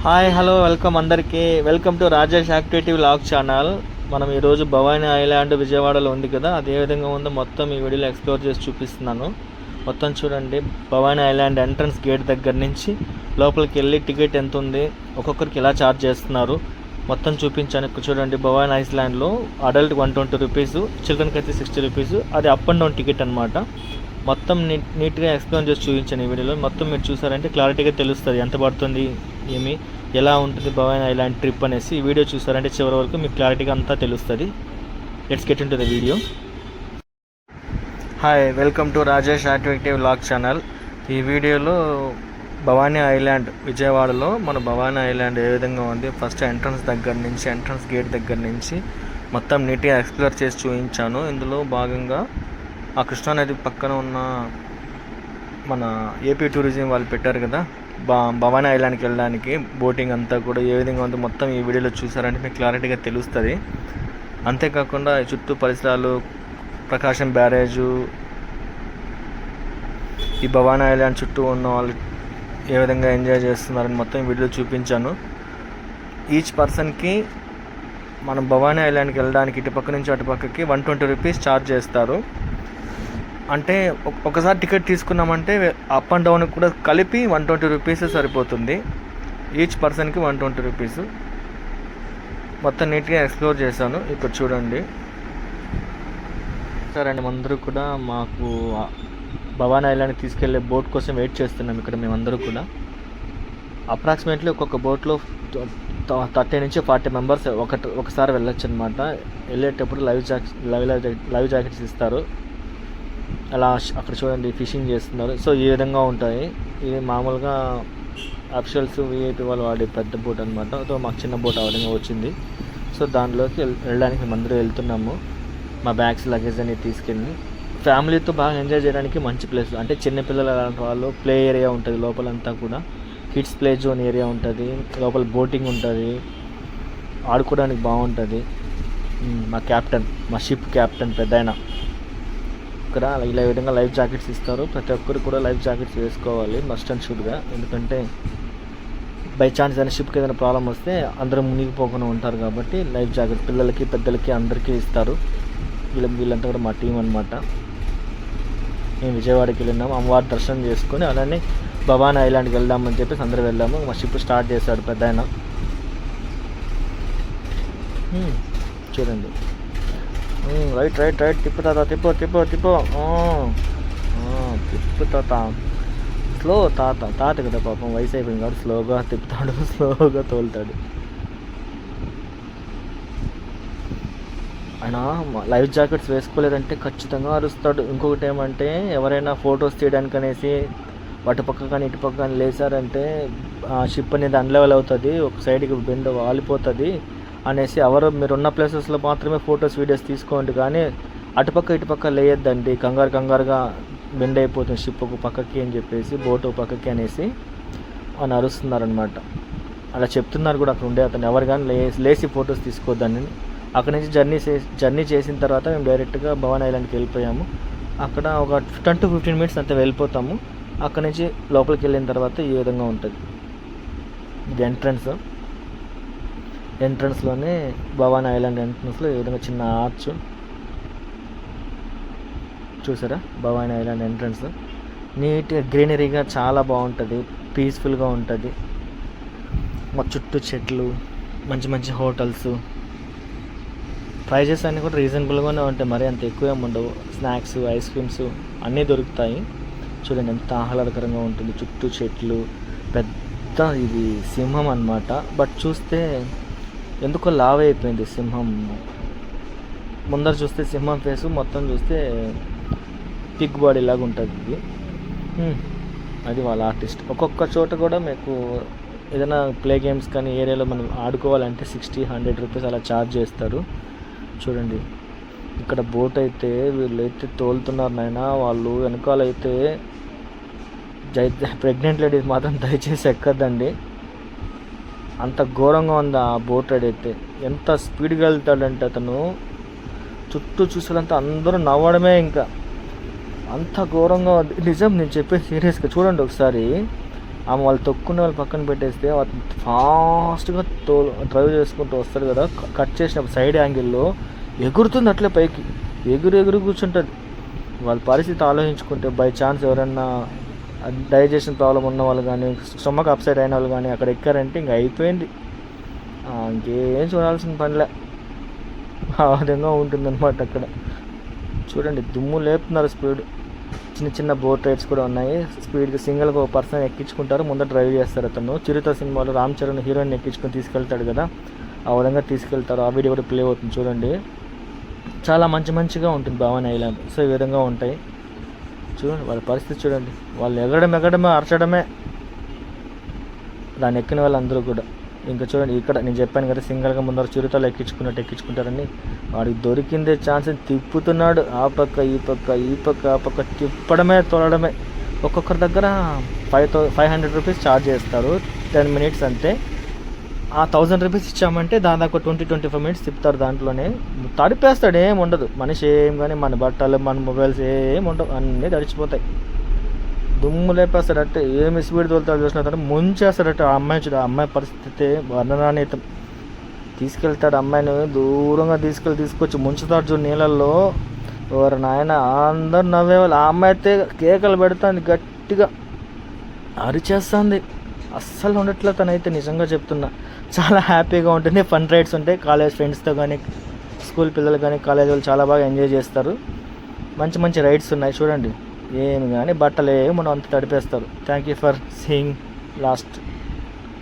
Hi hello welcome అందరికీ. Welcome to Rajesh activity vlog channel. మనం ఈరోజు భవానీ ఐలాండ్ విజయవాడలో ఉంది కదా, అది ఏ విధంగా ఉందో మొత్తం ఈ వీడియోలో ఎక్స్ప్లోర్ చేసి చూపిస్తున్నాను. మొత్తం చూడండి, భవానీ ఐలాండ్ ఎంట్రన్స్ గేట్ దగ్గర నుంచి లోపలికి వెళ్ళి టికెట్ ఎంత ఉంది, ఒక్కొక్కరికి ఎలా ఛార్జ్ చేస్తున్నారు మొత్తం చూపించాను. ఇక్కడ చూడండి, భవానీ ఐలాండ్లో అడల్ట్ 120 రూపీస్, చిల్డ్రన్కి అయితే 60 రూపీస్. అది అప్ అండ్ డౌన్ టికెట్ అనమాట. మొత్తం నీట్గా ఎక్స్ప్లెయిన్ చేసి చూపించాను ఈ వీడియోలో. మొత్తం మీరు చూసారంటే క్లారిటీగా తెలుస్తుంది ఎంత పడుతుంది, ఎలా ఉంటుంది భవానీ ఐలాండ్ ట్రిప్ అనేసి. ఈ వీడియో చూసారంటే చివరి వరకు మీకు క్లారిటీగా అంతా తెలుస్తుంది. Let's get in to the video. Hi, welcome to Rajesh activity vlog channel. ఈ వీడియోలో భవానీ ఐలాండ్ విజయవాడలో మన భవానీ ఐలాండ్ ఏ విధంగా ఉంది, ఫస్ట్ ఎంట్రన్స్ దగ్గర నుంచి, ఎంట్రన్స్ గేట్ దగ్గర నుంచి మొత్తం నీట్గా ఎక్స్ప్లోర్ చేసి చూపించాను. ఇందులో భాగంగా ఆ కృష్ణానది పక్కన ఉన్న మన ఏపీ టూరిజం వాళ్ళు పెట్టారు కదా భవానీ ఐలాండ్కి వెళ్ళడానికి బోటింగ్ అంతా కూడా ఏ విధంగా ఉందో మొత్తం ఈ వీడియోలో చూసారంటే మీకు క్లారిటీగా తెలుస్తుంది. అంతేకాకుండా చుట్టూ పరిసరాలు, ప్రకాశం బ్యారేజు, ఈ భవానీ ఐలాండ్ చుట్టూ ఉన్న వాళ్ళు ఏ విధంగా ఎంజాయ్ చేస్తున్నారని మొత్తం ఈ వీడియోలో చూపించాను. ఈచ్ పర్సన్కి మనం భవానీ ఐలాండ్కి వెళ్ళడానికి ఇటుపక్క నుంచి అటుపక్కకి 120 రూపీస్ ఛార్జ్ చేస్తారు. అంటే ఒకసారి టికెట్ తీసుకున్నామంటే అప్ అండ్ డౌన్ కూడా కలిపి 120 రూపీస్ సరిపోతుంది. ఈచ్ పర్సన్కి 120 రూపీస్. మొత్తం నీట్గా ఎక్స్ప్లోర్ చేశాను. ఇక్కడ చూడండి, సరే అండి, అందరూ కూడా మాకు భవానీ ఐలాండ్కి తీసుకెళ్లే బోట్ కోసం వెయిట్ చేస్తున్నాం. ఇక్కడ మేమందరూ కూడా అప్రాక్సిమేట్లీ ఒక్కొక్క బోట్లో 30 నుంచి 40 మెంబర్స్ ఒకసారి వెళ్ళొచ్చు అనమాట. వెళ్ళేటప్పుడు లైవ్ జాకెట్స్ ఇస్తారు. అలా అక్కడ చూడండి ఫిషింగ్ చేస్తున్నారు. సో ఈ విధంగా ఉంటాయి. ఇది మామూలుగా అఫిషియల్స్ విఐపి వాళ్ళు వాడే పెద్ద బోట్ అనమాట. సో మాకు చిన్న బోట్ ఆ విధంగా వచ్చింది. సో దానిలోకి వెళ్ళడానికి మేము అందరూ వెళ్తున్నాము. మా బ్యాగ్స్, లగేజ్ అని తీసుకెళ్ళి ఫ్యామిలీతో బాగా ఎంజాయ్ చేయడానికి మంచి ప్లేస్. అంటే చిన్నపిల్లలు అలాంటి వాళ్ళు ప్లే ఏరియా ఉంటుంది లోపలంతా కూడా. కిడ్స్ ప్లే జోన్ ఏరియా ఉంటుంది, లోపల బోటింగ్ ఉంటుంది, ఆడుకోవడానికి బాగుంటుంది. మా షిప్ క్యాప్టెన్ పెద్దాయన ఇక్కడ ఇలా విధంగా లైఫ్ జాకెట్స్ ఇస్తారు. ప్రతి ఒక్కరు కూడా లైఫ్ జాకెట్స్ వేసుకోవాలి మస్ట్ అండ్ షుడ్గా. ఎందుకంటే బై ఛాన్స్ ఏదైనా షిప్కి ఏదైనా ప్రాబ్లం వస్తే అందరూ మునిగిపోకుండా ఉంటారు కాబట్టి లైఫ్ జాకెట్ పిల్లలకి, పెద్దలకి అందరికీ ఇస్తారు. వీళ్ళంతా కూడా మా టీం అనమాట. మేము విజయవాడకి వెళ్ళినాము, అమ్మవారి దర్శనం చేసుకొని అలానే భవానీ ఐలాండ్కి వెళ్దామని చెప్పేసి అందరూ వెళ్ళాము. మా షిప్ స్టార్ట్ చేశాడు పెద్ద ఆయన. చూడండి, రైట్ తిప్పు తాత, తిప్పు తాత. స్లో తాత కదా పాపం, వయసు అయిపోయింది కాబట్టి స్లోగా తిప్పుతాడు, స్లోగా తోలుతాడు. ఆయన లైఫ్ జాకెట్స్ వేసుకోలేదంటే ఖచ్చితంగా అరుస్తాడు. ఇంకొకటి ఏమంటే, ఎవరైనా ఫొటోస్ తీయడానికి అనేసి అటు పక్క కానీ ఇటు పక్క కానీ లేసారంటే షిప్ అనేది అన్లెవెల్ అవుతుంది, ఒక సైడ్కి బెండ్ వాలిపోతుంది అనేసి మీరున్న ప్లేసెస్లో మాత్రమే ఫొటోస్, వీడియోస్ తీసుకోండి, కానీ అటుపక్క ఇటుపక్క లేయొద్దండి, కంగారుగా బెండ్ అయిపోతుంది షిప్ ఒక పక్కకి అని చెప్పేసి, బోట్ ఒక పక్కకి అనేసి అని అరుస్తున్నారనమాట. అలా చెప్తున్నారు కూడా అక్కడ ఉండే అతను. ఎవరు కానీ లేచి ఫొటోస్ తీసుకోవద్దని. అక్కడి నుంచి జర్నీ చేసిన తర్వాత మేము డైరెక్ట్గా భవానీ ఐలాండ్కి వెళ్ళిపోయాము. అక్కడ ఒక 10 to 15 మినిట్స్ అంతే వెళ్ళిపోతాము. అక్కడి నుంచి లోపలికి వెళ్ళిన తర్వాత ఈ విధంగా ఉంటుంది. ఇది ఎంట్రన్స్లోనే భవానీ ఐలాండ్ ఎంట్రన్స్లో ఈ విధంగా చిన్న ఆర్చ్ చూసారా. భవానీ ఐలాండ్ ఎంట్రన్స్ నీట్గా గ్రీనరీగా చాలా బాగుంటుంది, పీస్ఫుల్గా ఉంటుంది. మా చుట్టూ చెట్లు, మంచి హోటల్స్, ప్రైజెస్ అన్నీ కూడా రీజనబుల్గానే ఉంటాయి, మరి అంత ఎక్కువ ఏమి ఉండవు. స్నాక్స్, ఐస్ క్రీమ్స్ అన్నీ దొరుకుతాయి. చూడండి ఎంత ఆహ్లాదకరంగా ఉంటుంది. చుట్టూ చెట్లు, పెద్ద ఇది సింహం అన్నమాట. బట్ చూస్తే ఎందుకో లావ్ అయిపోయింది సింహం. ముందర చూస్తే సింహం ఫేసు, మొత్తం చూస్తే పిగ్ బాడీ లాగా ఉంటుంది ఇది. అది వాళ్ళ ఆర్టిస్ట్. ఒక్కొక్క చోట కూడా మీకు ఏదైనా ప్లే గేమ్స్ కానీ ఏరియాలో మనం ఆడుకోవాలంటే 60-100 రూపీస్ అలా ఛార్జ్ చేస్తారు. చూడండి, ఇక్కడ బోట్ అయితే వీళ్ళైతే తోలుతున్నారు నాయన. వాళ్ళు వెనకాలైతే ప్రెగ్నెంట్ లేడీస్ మాత్రం దయచేసి ఎక్కద్దండి, అంత ఘోరంగా ఉంది ఆ బోట్ రైడ్ అయితే. ఎంత స్పీడ్గా వెళ్తాడంటే అతను, చుట్టూ చూసేంత అందరూ నవ్వడమే, ఇంకా అంత ఘోరంగా ఉంది. నిజం, నేను చెప్పేది సీరియస్గా. చూడండి ఒకసారి, ఆమె వాళ్ళు తొక్కునే వాళ్ళు పక్కన పెట్టేస్తే ఫాస్ట్గా డ్రైవ్ చేసుకుంటూ వస్తారు కదా, కట్ చేసినప్పుడు సైడ్ యాంగిల్లో ఎగురుతుంది అట్లే పైకి, ఎగురు కూర్చుంటుంది. వాళ్ళ పరిస్థితి ఆలోచించుకుంటే బై ఛాన్స్ ఎవరైనా డైజెషన్ ప్రాబ్లం ఉన్న వాళ్ళు కానీ, స్టమక్ అప్సెట్ అయిన వాళ్ళు కానీ అక్కడ ఎక్కారంటే ఇంక అయిపోయింది, ఇంకేం చూడాల్సిన పనిలే. ఆ విధంగా ఉంటుందన్నమాట అక్కడ. చూడండి దుమ్ము లేపుతున్నారు స్పీడ్. చిన్న బోట్ రైడ్స్ కూడా ఉన్నాయి. స్పీడ్గా సింగిల్గా ఒక పర్సన్ ఎక్కించుకుంటారు, ముందర డ్రైవ్ చేస్తారు. అతను చిరుత సినిమాలో రామ్ చరణ్ హీరోయిన్ ఎక్కించుకొని తీసుకెళ్తాడు కదా, ఆ విధంగా తీసుకెళ్తారు. ఆ వీడియో కూడా ప్లే అవుతుంది చూడండి. చాలా మంచిగా ఉంటుంది భవానీ ఐలాండ్. సో ఈ విధంగా ఉంటాయి చూడండి. వాళ్ళ పరిస్థితి చూడండి, వాళ్ళు ఎగడమే అరచడమే దాన్ని ఎక్కిన వాళ్ళందరూ కూడా. ఇంకా చూడండి ఇక్కడ నేను చెప్పాను కదా సింగిల్గా ముందర చిరుతలు ఎక్కించుకుంటారని, వాడికి దొరికిందే ఛాన్స్ తిప్పుతున్నాడు. ఆ పక్క ఈ పక్క తిప్పడమే తోలడమే. ఒక్కొక్కరి దగ్గర 500 రూపీస్ ఛార్జ్ చేస్తారు, 10 మినిట్స్ అంతే. ఆ 1000 రూపీస్ ఇచ్చామంటే దాదాపు 20-25 మినిట్స్ తిప్పుతారు. దాంట్లోనే తడిపేస్తాడు, ఏం ఉండదు. మనిషి ఏం కానీ మన బట్టలు మన మొబైల్స్ ఏం ఉండవు, అన్నీ తడిచిపోతాయి. దుమ్ము లేపేస్తాడట్టే, ఏమి స్పీడ్ తోలుతాడు చూసినా ముంచేస్తాడట. ఆ అమ్మాయి చూడ, ఆ అమ్మాయి పరిస్థితి వర్ణనాతీతం. తీసుకెళ్తాడు అమ్మాయిని, దూరంగా తీసుకొచ్చి ముంచుతాడు చూడు నీళ్ళల్లో. ఎవరు నాయన అందరు నవ్వేవాళ్ళు. ఆ అమ్మాయి అయితే కేకలు పెడుతుంది, గట్టిగా అరిచేస్తుంది, అస్సలు ఉండట్లేదు తనైతే. నిజంగా చెప్తున్నా, చాలా హ్యాపీగా ఉంటుంది. ఫన్ రైడ్స్ ఉంటాయి కాలేజ్ ఫ్రెండ్స్తో కానీ, స్కూల్ పిల్లలు కానీ, కాలేజ్ వాళ్ళు చాలా బాగా ఎంజాయ్ చేస్తారు. మంచి రైడ్స్ ఉన్నాయి చూడండి. ఏమి కానీ బట్టలు ఏమి మనం అంత తడిపేస్తారు. Thank you for seeing last.